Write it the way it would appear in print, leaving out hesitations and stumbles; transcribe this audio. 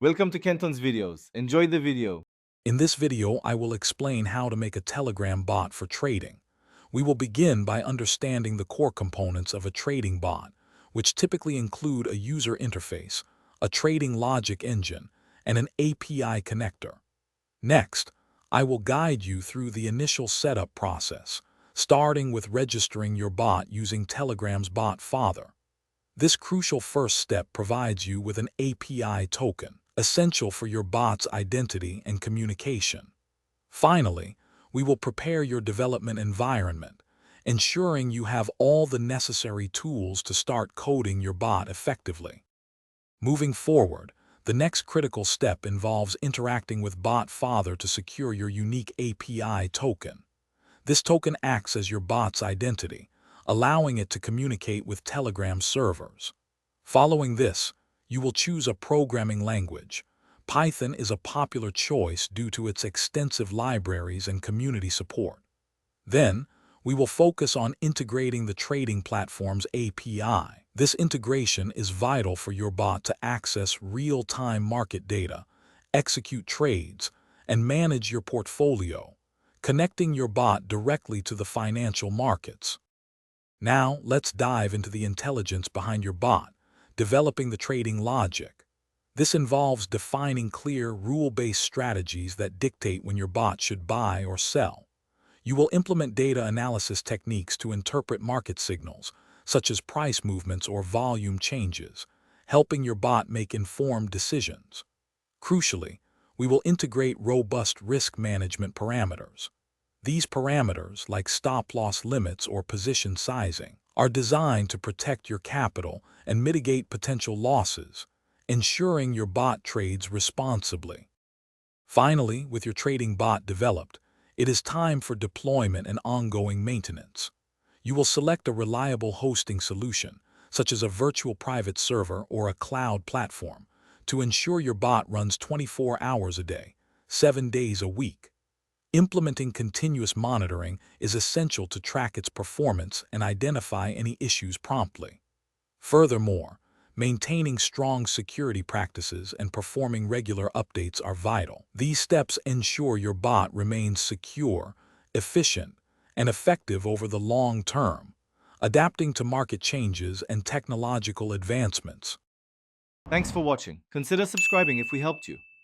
Welcome to Kenton's videos. Enjoy the video. In this video, I will explain how to make a Telegram bot for trading. We will begin by understanding the core components of a trading bot, which typically include a user interface, a trading logic engine, and an API connector. Next, I will guide you through the initial setup process, starting with registering your bot using Telegram's bot father. This crucial first step provides you with an API token, essential for your bot's identity and communication. Finally, we will prepare your development environment, ensuring you have all the necessary tools to start coding your bot effectively. Moving forward, the next critical step involves interacting with bot father to secure your unique API token. This token acts as your bot's identity, allowing it to communicate with Telegram servers. Following this, you will choose a programming language. Python is a popular choice due to its extensive libraries and community support. Then, we will focus on integrating the trading platform's API. This integration is vital for your bot to access real-time market data, execute trades, and manage your portfolio, connecting your bot directly to the financial markets. Now, let's dive into the intelligence behind your bot, developing the trading logic. This involves defining clear, rule-based strategies that dictate when your bot should buy or sell. You will implement data analysis techniques to interpret market signals, such as price movements or volume changes, helping your bot make informed decisions. Crucially, we will integrate robust risk management parameters. These parameters, like stop-loss limits or position sizing, are designed to protect your capital and mitigate potential losses, ensuring your bot trades responsibly. Finally, with your trading bot developed, it is time for deployment and ongoing maintenance. You will select a reliable hosting solution, such as a virtual private server or a cloud platform, to ensure your bot runs 24 hours a day, 7 days a week. Implementing continuous monitoring is essential to track its performance and identify any issues promptly. Furthermore, maintaining strong security practices and performing regular updates are vital. These steps ensure your bot remains secure, efficient, and effective over the long term, adapting to market changes and technological advancements. Thanks for watching. Consider subscribing if we helped you.